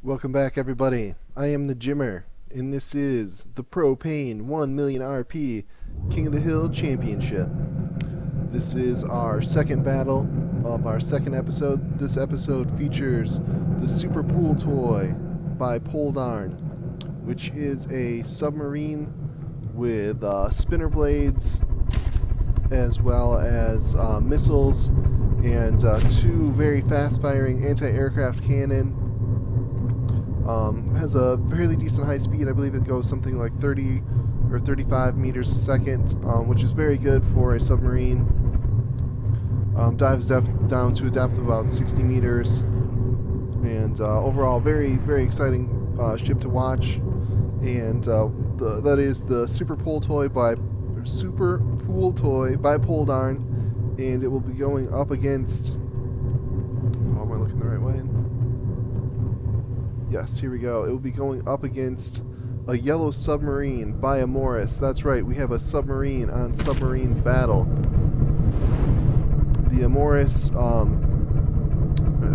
Welcome back, everybody. I am the Jimmer, and this is the Propane 1 million RP King of the Hill Championship. This is our second battle of our second episode. This episode features the Super Pool Toy by Poldarn, which is a submarine with spinner blades as well as missiles and two very fast-firing anti-aircraft cannon. Has a fairly decent high speed. I believe it goes something like 30 or 35 meters a second, which is very good for a submarine. Dives down to a depth of about 60 meters. And overall, very, very exciting ship to watch. And that is the Super Pool Toy by Poldarn, and it will be going up against. Oh, am I looking the right way? Yes, here we go. It will be going up against a Yellow Submarine by Amoris. That's right, we have a submarine on submarine battle. The Amoris,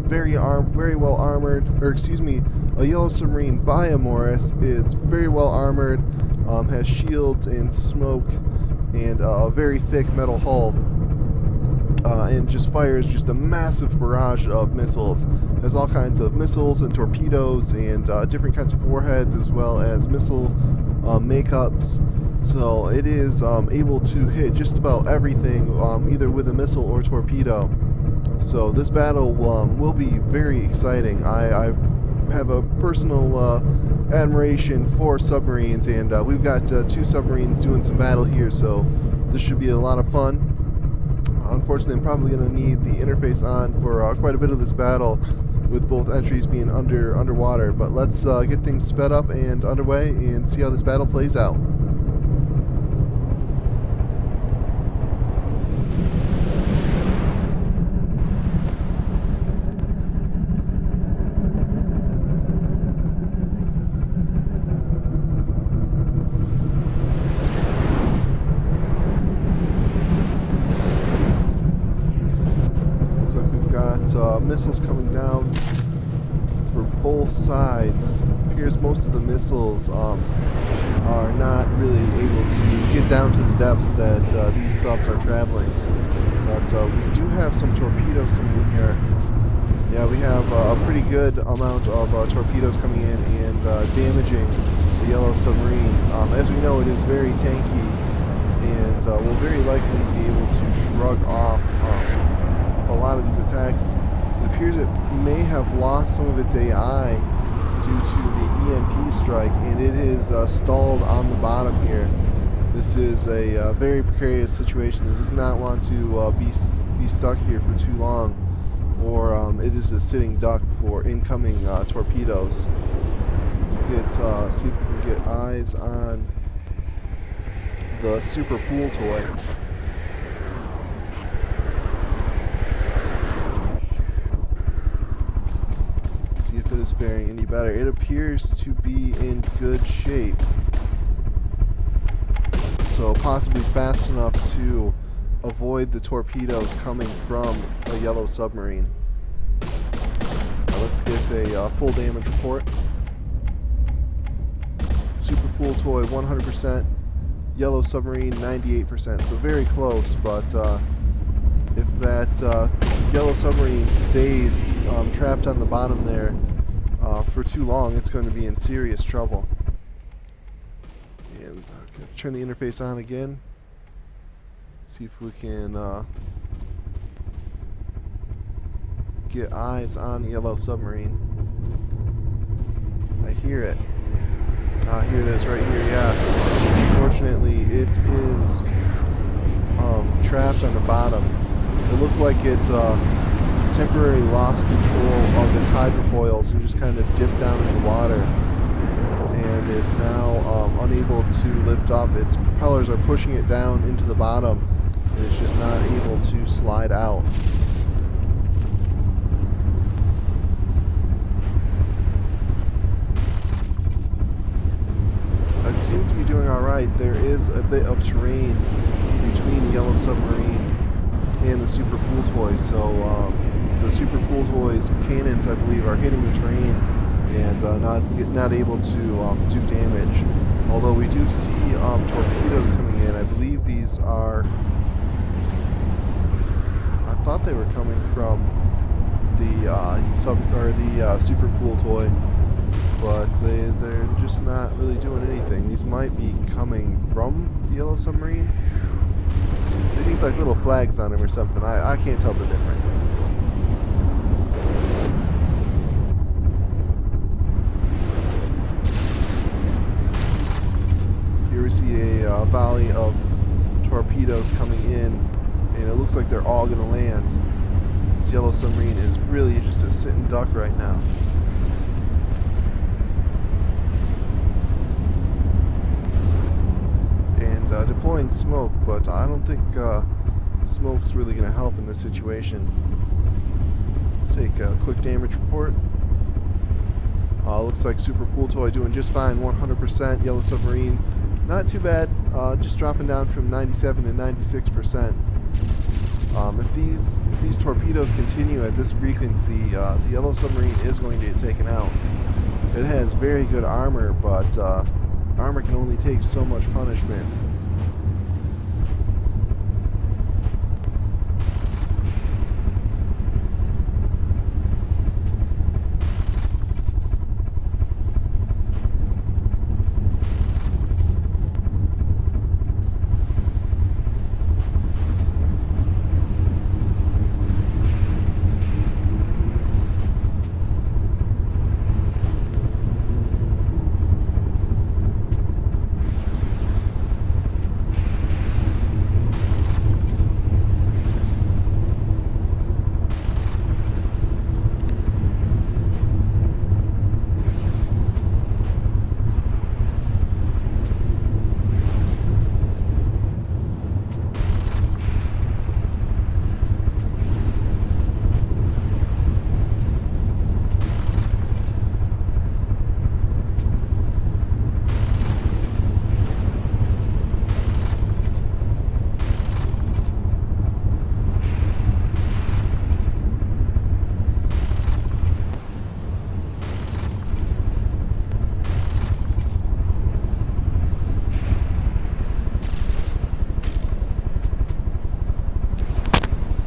very well armored, a Yellow Submarine by Amoris is very well armored, has shields and smoke, and a very thick metal hull. And just fires just a massive barrage of missiles. Has all kinds of missiles and torpedoes and different kinds of warheads, as well as missile makeups. So it is able to hit just about everything, either with a missile or torpedo. So this battle will be very exciting. I have a personal admiration for submarines, and we've got two submarines doing some battle here, so this should be a lot of fun. Unfortunately, I'm probably going to need the interface on for quite a bit of this battle, with both entries being underwater. But let's get things sped up and underway and see how this battle plays out. Missiles coming down for both sides. Appears most of the missiles are not really able to get down to the depths that these subs are traveling. But we do have some torpedoes coming in here. Yeah, we have a pretty good amount of torpedoes coming in and damaging the Yellow Submarine. As we know, it is very tanky and will very likely be able to shrug off a lot of these attacks. It appears it may have lost some of its AI due to the EMP strike, and it is stalled on the bottom here. This is a very precarious situation. It does not want to be stuck here for too long, or it is a sitting duck for incoming torpedoes. Let's get see if we can get eyes on the Super Pool Toy. If it is faring any better. It appears to be in good shape, so possibly fast enough to avoid the torpedoes coming from a Yellow Submarine. Now let's get a full damage report. Super Pool Toy 100%, Yellow Submarine 98%, so very close, but if that Yellow Submarine stays trapped on the bottom there for too long, it's going to be in serious trouble. And turn the interface on again. See if we can get eyes on the Yellow Submarine. I hear it. Here it is right here, yeah. Unfortunately, it is trapped on the bottom. It looked like it temporarily lost control of its hydrofoils and just kind of dipped down in the water, and is now unable to lift up. Its propellers are pushing it down into the bottom, and it's just not able to slide out. It seems to be doing alright. There is a bit of terrain between the Yellow Submarine and the Super Pool Toy, so the Super Pool Toy's cannons, I believe, are hitting the terrain and not able to do damage. Although we do see torpedoes coming in. I believe these are. I thought they were coming from the super cool toy, but they're just not really doing anything. These might be coming from the Yellow Submarine. They need like little flags on them or something. I can't tell the difference. Here we see a volley of torpedoes coming in, and it looks like they're all going to land. This Yellow Submarine is really just a sitting duck right now. And deploying smoke, but I don't think smoke's really going to help in this situation. Let's take a quick damage report. Looks like Super Cool Toy doing just fine, 100%. Yellow Submarine, not too bad, just dropping down from 97 to 96%. If these torpedoes continue at this frequency, the Yellow Submarine is going to get taken out. It has very good armor, but armor can only take so much punishment.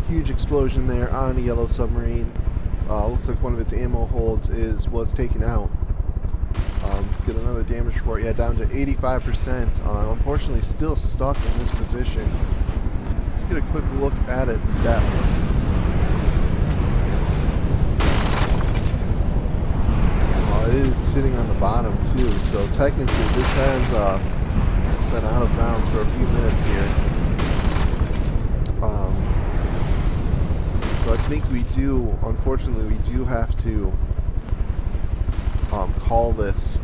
Huge explosion there on the Yellow Submarine. Looks like one of its ammo holds was taken out. Let's get another damage report. Yeah, down to 85%. Unfortunately, still stuck in this position. Let's get a quick look at its depth. It is sitting on the bottom too, so technically this has been out of bounds for a few minutes here. So I think unfortunately we do have to call this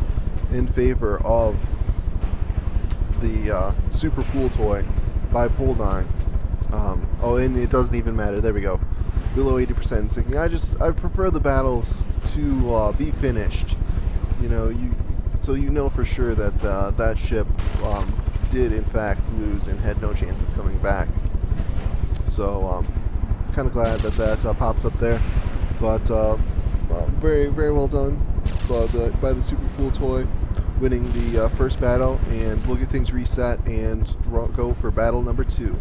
in favor of the Super Cool Toy by Poldine. Oh, and it doesn't even matter. There we go. Below 80% sinking. I prefer the battles to be finished. You know, so you know for sure that that ship did in fact lose and had no chance of coming back. So kind of glad that pops up there, but very well done by the Super Cool Toy, winning the first battle, and we'll get things reset and go for battle number 2.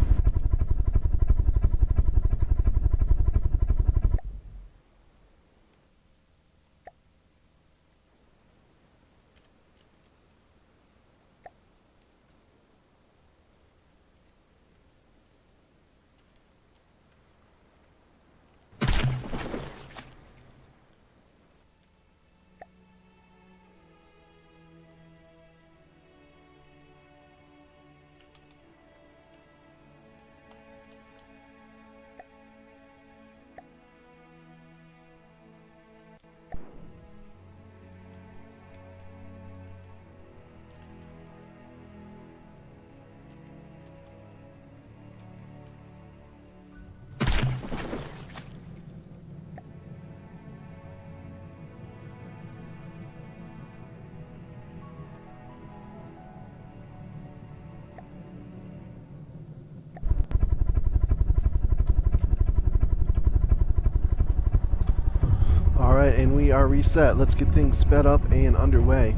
Alright, and we are reset. Let's get things sped up and underway.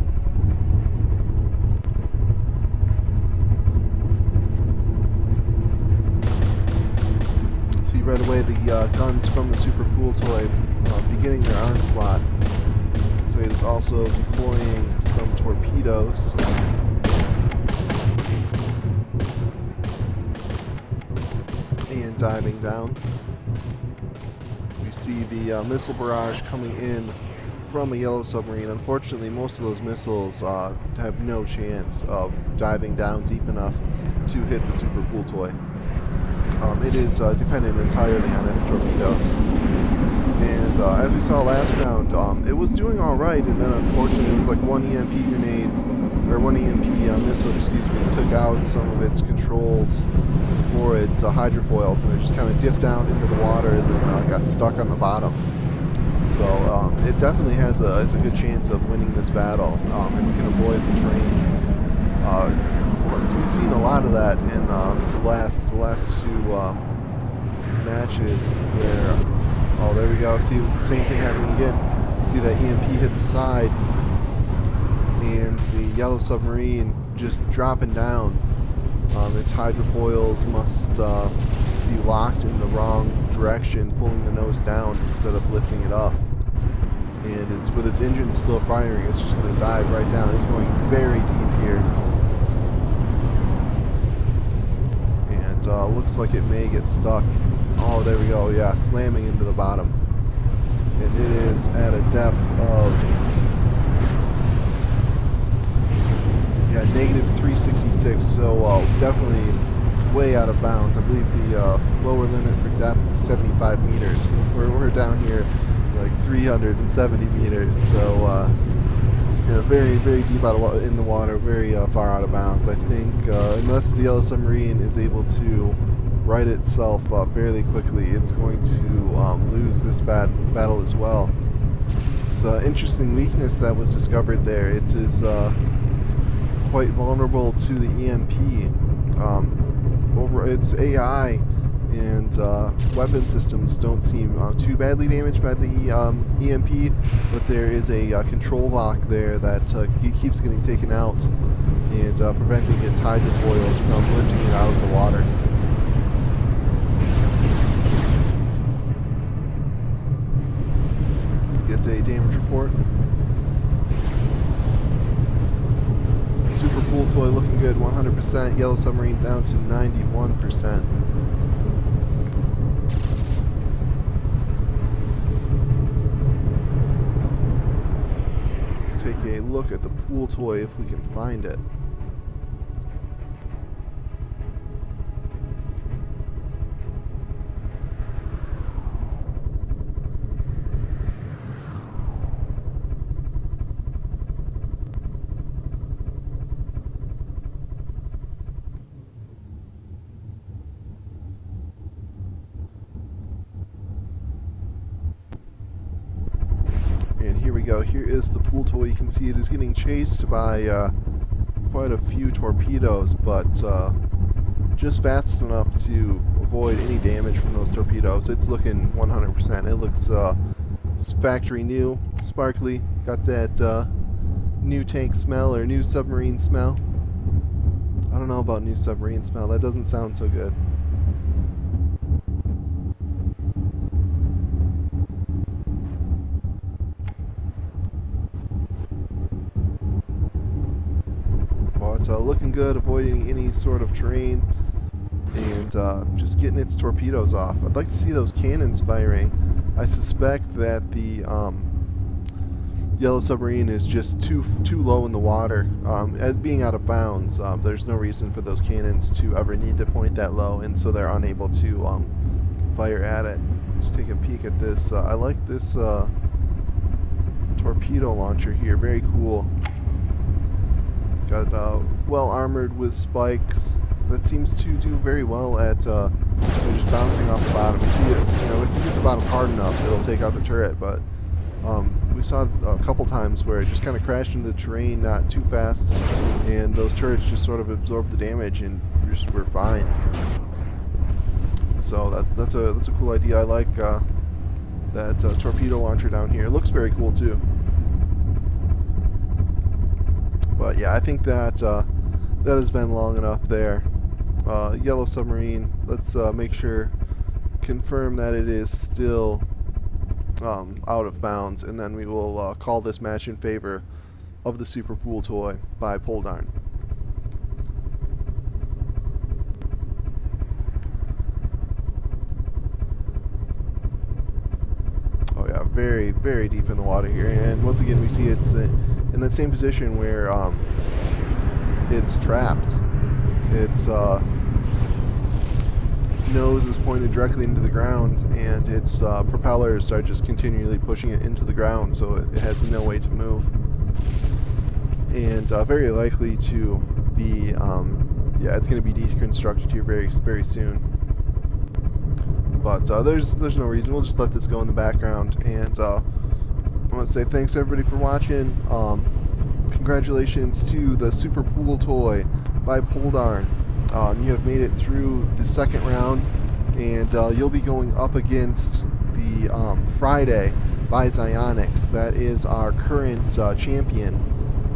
See right away the guns from the Super Pool Toy beginning their onslaught. So it is also deploying some torpedoes. And diving down. We see the missile barrage coming in from a yellow submarine. Unfortunately, most of those missiles have no chance of diving down deep enough to hit the Super Pool Toy. It is dependent entirely on its torpedoes. And as we saw last round, it was doing alright, and then unfortunately it was like one EMP grenade, or one EMP missile, excuse me, took out some of its controls for its hydrofoils, and it just kind of dipped down into the water and then got stuck on the bottom. So it definitely has a good chance of winning this battle, and we can avoid the terrain. We've seen a lot of that in the last two matches where, oh, there we go, see the same thing happening again. See that EMP hit the side and the yellow submarine just dropping down. Its hydrofoils must be locked in the wrong direction, pulling the nose down instead of lifting it up. And it's with its engine still firing, it's just going to dive right down. It's going very deep here. And looks like it may get stuck. Oh, there we go, yeah, slamming into the bottom. And it is at a depth of, yeah, negative 366, so definitely way out of bounds. I believe the lower limit for depth is 75 meters. We're down here like 370 meters, so you know, very, very deep in the water, very far out of bounds. I think unless the yellow submarine is able to right itself fairly quickly, it's going to lose this battle as well. It's an interesting weakness that was discovered there. It is quite vulnerable to the EMP. Over its AI and weapon systems don't seem too badly damaged by the EMP, but there is a control lock there that keeps getting taken out and preventing its hydrofoils from lifting it out of the water. Let's get a damage report. Super Pool Toy looking good, 100%. Yellow submarine down to 91%. Let's take a look at the Pool Toy if we can find it. And here we go. Here is the Pool Toy. You can see it is getting chased by quite a few torpedoes, but just fast enough to avoid any damage from those torpedoes. It's looking 100%. It looks factory new, sparkly, got that new tank smell or new submarine smell. I don't know about new submarine smell. That doesn't sound so good. But looking good, avoiding any sort of terrain, and just getting its torpedoes off. I'd like to see those cannons firing. I suspect that the yellow submarine is just too low in the water. As being out of bounds, there's no reason for those cannons to ever need to point that low, and so they're unable to fire at it. Let's take a peek at this. I like this torpedo launcher here. Very cool. Got well armored with spikes. That seems to do very well at just bouncing off the bottom. You see it, you know, if you hit the bottom hard enough, it'll take out the turret. But we saw a couple times where it just kind of crashed into the terrain, not too fast, and those turrets just sort of absorbed the damage and just were fine. So that's a cool idea. I like that torpedo launcher down here. It looks very cool too. But yeah, I think that that has been long enough there. Yellow submarine. Let's make sure, confirm that it is still out of bounds, and then we will call this match in favor of the Super Pool Toy by Poldarn. Oh yeah, very, very deep in the water here, and once again we see it's in that same position where it's trapped. Its nose is pointed directly into the ground, and its propellers are just continually pushing it into the ground, so it has no way to move. And very likely to be, yeah, it's going to be deconstructed here very, very soon. But there's no reason. We'll just let this go in the background, and I want to say thanks everybody for watching. Congratulations to the Super Pool Toy by Poldarn. You have made it through the second round, and you'll be going up against the Friday by Xionyx. That is our current champion,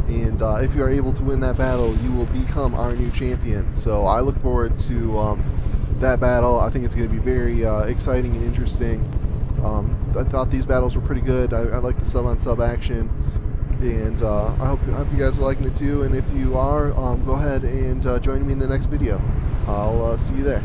and if you are able to win that battle, you will become our new champion. So I look forward to that battle. I think it's going to be very exciting and interesting. I thought these battles were pretty good. I like the sub-on-sub action. And I hope you guys are liking it too. And if you are, go ahead and join me in the next video. I'll see you there.